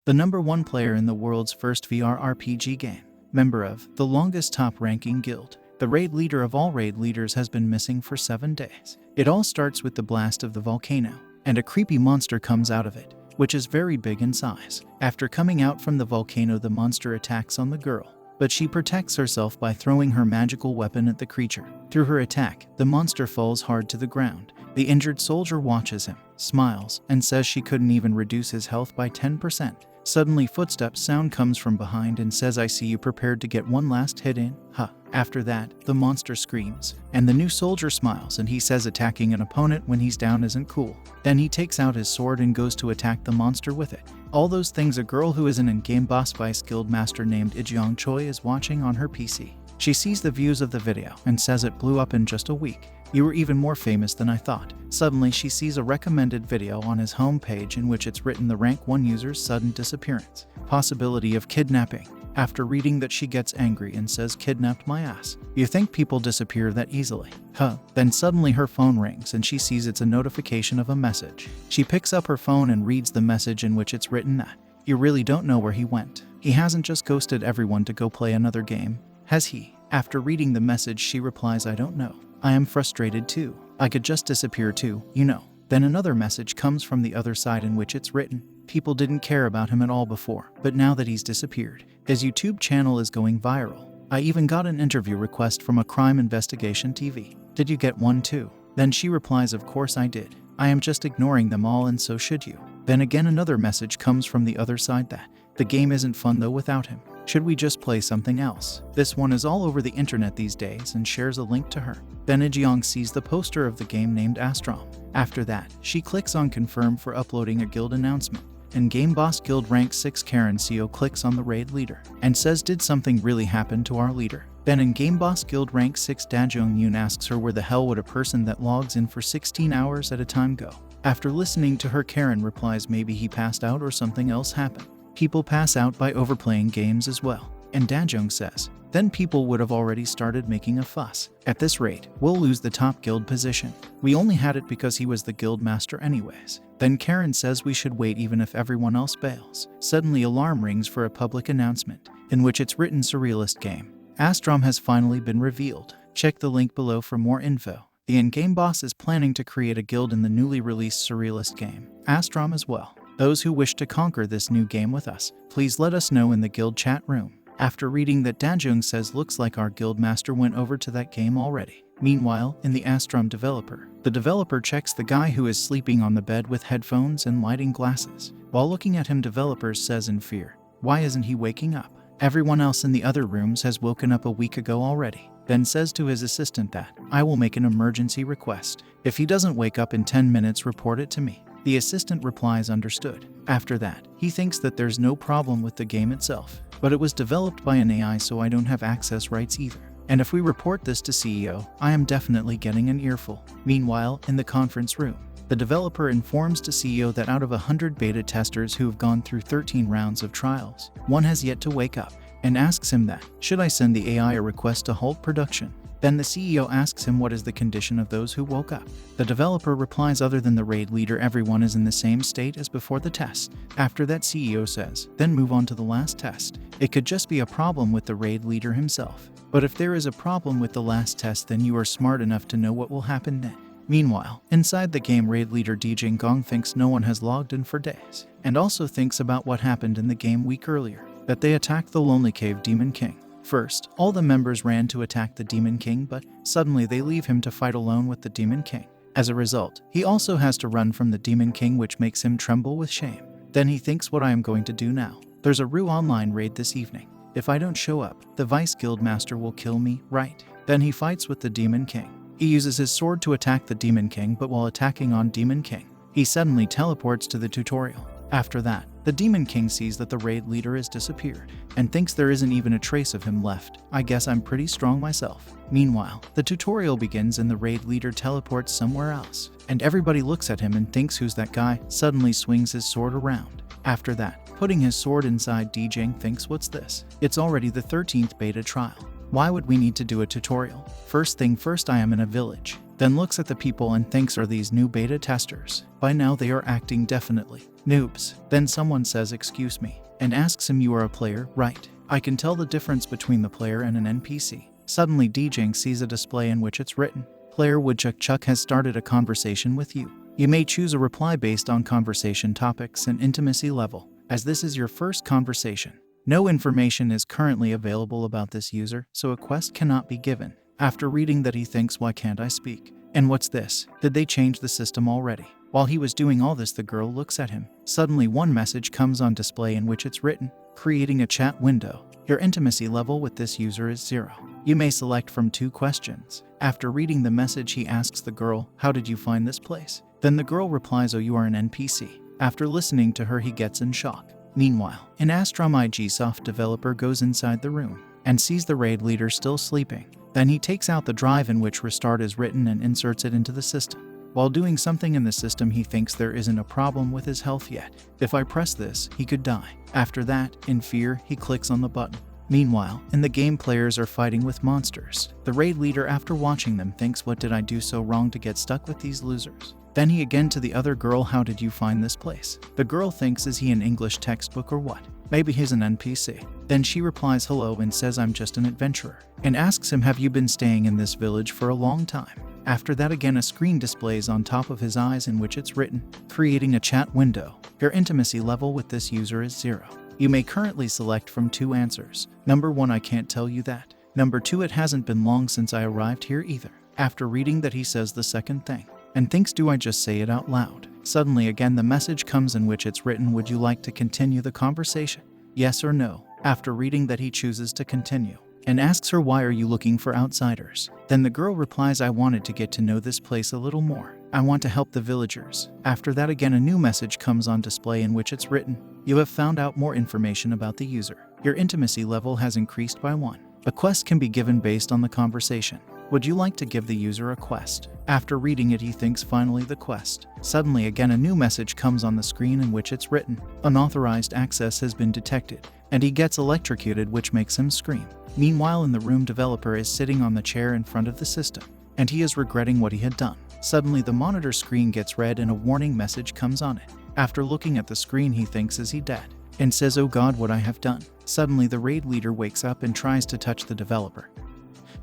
the #1 player in the world's first VR RPG game, member of the longest top-ranking guild. The raid leader of all raid leaders has been missing for 7 days. It all starts with the blast of the volcano, and a creepy monster comes out of it, which is very big in size. After coming out from the volcano, the monster attacks on the girl, but she protects herself by throwing her magical weapon at the creature. Through her attack, the monster falls hard to the ground. The injured soldier watches him, smiles, and says she couldn't even reduce his health by 10%. Suddenly, footsteps sound comes from behind and says, "I see you, prepared to get one last hit in, huh?" After that, the monster screams, and the new soldier smiles and he says attacking an opponent when he's down isn't cool. Then he takes out his sword and goes to attack the monster with it. All those things, a girl who is an in-game boss vice guild master named Daejang Choi is watching on her PC. She sees the views of the video and says it blew up in just a week. "You were even more famous than I thought." Suddenly, she sees a recommended video on his homepage in which it's written the rank 1 user's sudden disappearance. Possibility of kidnapping. After reading that, she gets angry and says, "Kidnapped my ass. You think people disappear that easily? Huh?" Then suddenly her phone rings and she sees it's a notification of a message. She picks up her phone and reads the message in which it's written that, "You really don't know where he went. He hasn't just ghosted everyone to go play another game, has he?" After reading the message, she replies, "I don't know. I am frustrated too. I could just disappear too, you know." Then another message comes from the other side in which it's written, "People didn't care about him at all before, but now that he's disappeared, his YouTube channel is going viral. I even got an interview request from a crime investigation TV. Did you get one too?" Then she replies, "Of course I did. I am just ignoring them all, and so should you." Then again another message comes from the other side that, "The game isn't fun though without him. Should we just play something else?" This one is all over the internet these days and shares a link to her. Then Daejang sees the poster of the game named Astrom. After that, she clicks on confirm for uploading a guild announcement. And Game Boss Guild Rank 6 Karen Seo clicks on the raid leader and says, "Did something really happen to our leader?" Then in Game Boss Guild Rank 6 Daejang Yoon asks her, "Where the hell would a person that logs in for 16 hours at a time go?" After listening to her, Karen replies, "Maybe he passed out or something else happened. People pass out by overplaying games as well." And Daejang says, "Then people would have already started making a fuss. At this rate, we'll lose the top guild position. We only had it because he was the guild master anyways." Then Karen says we should wait even if everyone else bails. Suddenly alarm rings for a public announcement, in which it's written Surrealist game. Astrom has finally been revealed. Check the link below for more info. The in-game boss is planning to create a guild in the newly released Surrealist game, Astrom as well. Those who wish to conquer this new game with us, please let us know in the guild chat room. After reading that, Daejang says, "Looks like our guild master went over to that game already." Meanwhile, in the Astrom developer, the developer checks the guy who is sleeping on the bed with headphones and lighting glasses. While looking at him, developer says in fear, "Why isn't he waking up? Everyone else in the other rooms has woken up a week ago already." Then says to his assistant that, "I will make an emergency request. If he doesn't wake up in 10 minutes, report it to me." The assistant replies, "Understood." After that, he thinks that there's no problem with the game itself, but it was developed by an AI, so I don't have access rights either. And if we report this to CEO, I am definitely getting an earful. Meanwhile, in the conference room, the developer informs to CEO that out of 100 beta testers who have gone through 13 rounds of trials, one has yet to wake up, and asks him that, should I send the AI a request to halt production? Then the CEO asks him what is the condition of those who woke up. The developer replies, other than the raid leader, everyone is in the same state as before the test. After that, CEO says, then move on to the last test. It could just be a problem with the raid leader himself. But if there is a problem with the last test, then you are smart enough to know what will happen then. Meanwhile, inside the game, raid leader Daejang Gong thinks no one has logged in for days, and also thinks about what happened in the game week earlier, that they attacked the Lonely Cave Demon King. First, all the members ran to attack the Demon King, but suddenly they leave him to fight alone with the Demon King. As a result, he also has to run from the Demon King, which makes him tremble with shame. Then he thinks, what I am going to do now? There's a Rou Online raid this evening. If I don't show up, the Vice Guild Master will kill me, right? Then he fights with the Demon King. He uses his sword to attack the Demon King, but while attacking on Demon King, he suddenly teleports to the tutorial. After that, the Demon King sees that the raid leader has disappeared, and thinks there isn't even a trace of him left. I guess I'm pretty strong myself. Meanwhile, the tutorial begins and the raid leader teleports somewhere else, and everybody looks at him and thinks, who's that guy? Suddenly swings his sword around. After that, putting his sword inside, Daejang thinks, what's this? It's already the 13th beta trial. Why would we need to do a tutorial? First thing first, I am in a village. then looks at the people and thinks, are these new beta testers? By now they are acting definitely noobs. Then someone says, excuse me, and asks him, you are a player, right? I can tell the difference between the player and an NPC. Suddenly Daejang sees a display in which it's written, player Woodchuck has started a conversation with you. You may choose a reply based on conversation topics and intimacy level, as this is your first conversation. No information is currently available about this user, so a quest cannot be given. After reading that, he thinks, why can't I speak? And what's this? Did they change the system already? While he was doing all this, the girl looks at him. Suddenly one message comes on display in which it's written, creating a chat window. Your intimacy level with this user is 0. You may select from 2 questions. After reading the message, he asks the girl, how did you find this place? Then the girl replies, oh, you are an NPC. After listening to her, he gets in shock. Meanwhile, an Astrom Soft developer goes inside the room and sees the raid leader still sleeping. Then he takes out the drive in which restart is written and inserts it into the system. While doing something in the system, he thinks there isn't a problem with his health yet. If I press this, he could die. After that, in fear, he clicks on the button. Meanwhile, in the game, players are fighting with monsters. The raid leader, after watching them, thinks, what did I do so wrong to get stuck with these losers? Then he again to the other girl, how did you find this place? The girl thinks, is he an English textbook or what? Maybe he's an NPC. Then she replies hello and says, I'm just an adventurer, and asks him, have you been staying in this village for a long time? After that, again a screen displays on top of his eyes in which it's written, creating a chat window. Your intimacy level with this user is 0. You may currently select from 2 answers. Number 1, I can't tell you that. Number 2, it hasn't been long since I arrived here either. After reading that, he says the second thing and thinks, do I just say it out loud? Suddenly again the message comes in which it's written, would you like to continue the conversation? Yes or no? After reading that, he chooses to continue and asks her, why are you looking for outsiders? Then the girl replies, I wanted to get to know this place a little more. I want to help the villagers. After that, again a new message comes on display in which it's written, you have found out more information about the user. Your intimacy level has increased by 1. A quest can be given based on the conversation. Would you like to give the user a quest? After reading it, he thinks, finally the quest. Suddenly again a new message comes on the screen in which it's written, unauthorized access has been detected, and he gets electrocuted, which makes him scream. Meanwhile, in the room, developer is sitting on the chair in front of the system, and he is regretting what he had done. Suddenly the monitor screen gets red and a warning message comes on it. After looking at the screen, he thinks, is he dead? And says, oh God, what I have done. Suddenly the raid leader wakes up and tries to touch the developer,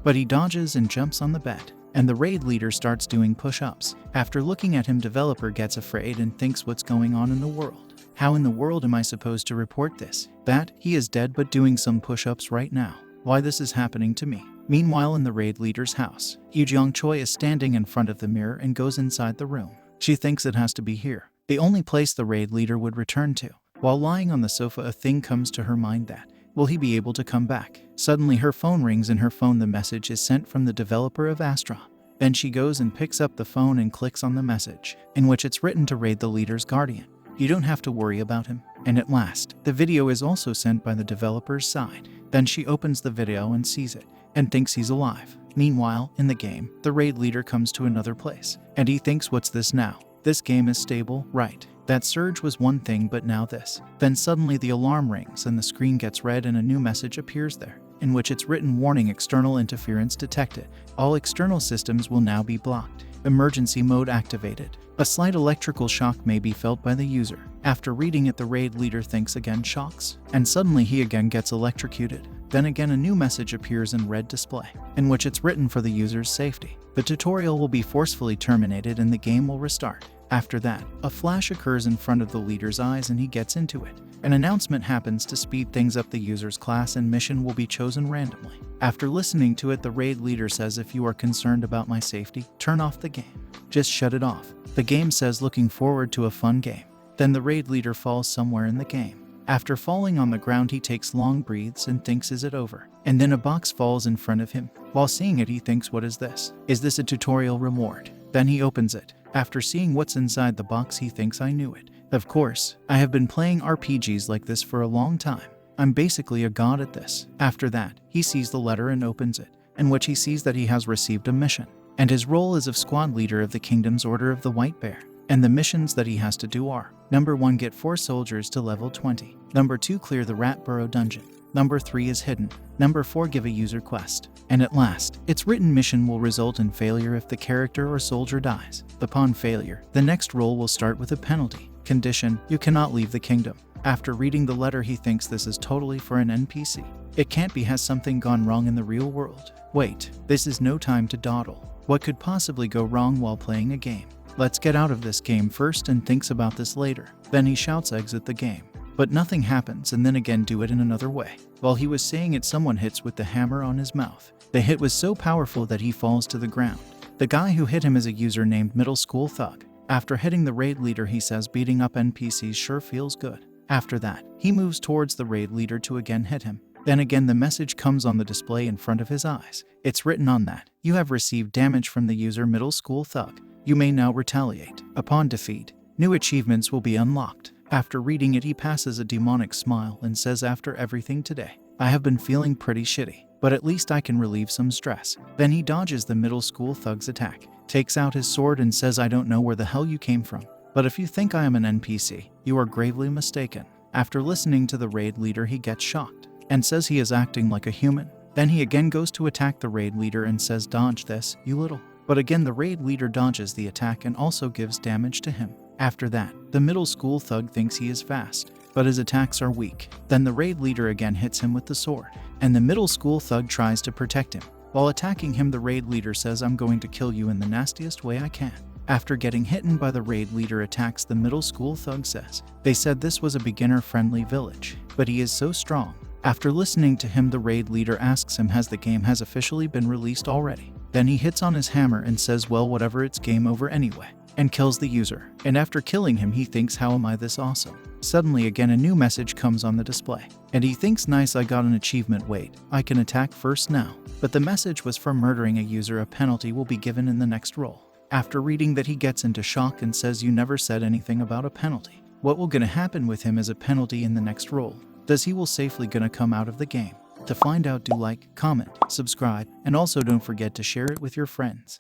but he dodges and jumps on the bed, and the raid leader starts doing push-ups. After looking at him, developer gets afraid and thinks, what's going on in the world? How in the world am I supposed to report this? That he is dead but doing some push-ups right now. Why this is happening to me? Meanwhile, in the raid leader's house, Daejang Choi is standing in front of the mirror and goes inside the room. She thinks it has to be here, the only place the raid leader would return to. While lying on the sofa, a thing comes to her mind that, will he be able to come back? Suddenly her phone rings. In her phone, the message is sent from the developer of Astrom. Then she goes and picks up the phone and clicks on the message, in which it's written to raid the leader's guardian. You don't have to worry about him. And at last, the video is also sent by the developer's side. Then she opens the video and sees it, and thinks he's alive. Meanwhile, in the game, the raid leader comes to another place, and he thinks, what's this now? This game is stable, right? That surge was one thing, but now this. Then suddenly the alarm rings and the screen gets red and a new message appears there, in which it's written, warning, external interference detected. All external systems will now be blocked. Emergency mode activated. A slight electrical shock may be felt by the user. After reading it, the raid leader thinks again, shocks, and suddenly he again gets electrocuted. Then again a new message appears in red display, in which it's written, for the user's safety, the tutorial will be forcefully terminated and the game will restart. After that, a flash occurs in front of the leader's eyes and he gets into it. An announcement happens to speed things up. The user's class and mission will be chosen randomly. After listening to it, the raid leader says, if you are concerned about my safety, turn off the game. Just shut it off. The game says, looking forward to a fun game. Then the raid leader falls somewhere in the game. After falling on the ground, he takes long breaths and thinks, is it over? And then a box falls in front of him. While seeing it, he thinks, what is this? Is this a tutorial reward? Then he opens it. After seeing what's inside the box, he thinks, I knew it. Of course, I have been playing RPGs like this for a long time. I'm basically a god at this. After that, he sees the letter and opens it, in which he sees that he has received a mission, and his role is of squad leader of the Kingdom's Order of the White Bear. And the missions that he has to do are: number 1, get 4 soldiers to level 20. Number 2, clear the Rat Burrow dungeon. Number 3 is hidden. Number 4, give a user quest. And at last, its written mission will result in failure if the character or soldier dies. Upon failure, the next role will start with a penalty. Condition: you cannot leave the kingdom. After reading the letter, he thinks this is totally for an NPC. It can't be. Has something gone wrong in the real world? Wait, this is no time to dawdle. What could possibly go wrong while playing a game? Let's get out of this game first and thinks about this later. Then he shouts exit the game. But nothing happens, and then again do it in another way. While he was saying it, someone hits with the hammer on his mouth. The hit was so powerful that he falls to the ground. The guy who hit him is a user named Middle School Thug. After hitting the raid leader, he says beating up NPCs sure feels good. After that, he moves towards the raid leader to again hit him. Then again the message comes on the display in front of his eyes. It's written on that: you have received damage from the user Middle School Thug. You may now retaliate. Upon defeat, new achievements will be unlocked. After reading it, he passes a demonic smile and says, after everything today, I have been feeling pretty shitty, but at least I can relieve some stress. Then he dodges the Middle School Thug's attack, takes out his sword and says, I don't know where the hell you came from, but if you think I am an NPC, you are gravely mistaken. After listening to the raid leader, he gets shocked and says he is acting like a human. Then he again goes to attack the raid leader and says, dodge this, you little. But again the raid leader dodges the attack and also gives damage to him. After that, the Middle School Thug thinks he is fast, but his attacks are weak. Then the raid leader again hits him with the sword, and the Middle School Thug tries to protect him. While attacking him, the raid leader says, I'm going to kill you in the nastiest way I can. After getting hit by the raid leader attacks, the Middle School Thug says, they said this was a beginner-friendly village, but he is so strong. After listening to him, the raid leader asks him, has the game has officially been released already? Then he hits on his hammer and says, well, whatever, it's game over anyway, and kills the user. And after killing him, he thinks, how am I this awesome? Suddenly again a new message comes on the display, and he thinks, nice, I got an achievement, wait, I can attack first now. But the message was for murdering a user. A penalty will be given in the next role. After reading that, he gets into shock and says, you never said anything about a penalty. What will gonna happen with him as a penalty in the next role? Does he will safely gonna come out of the game? To find out, do like, comment, subscribe, and also don't forget to share it with your friends.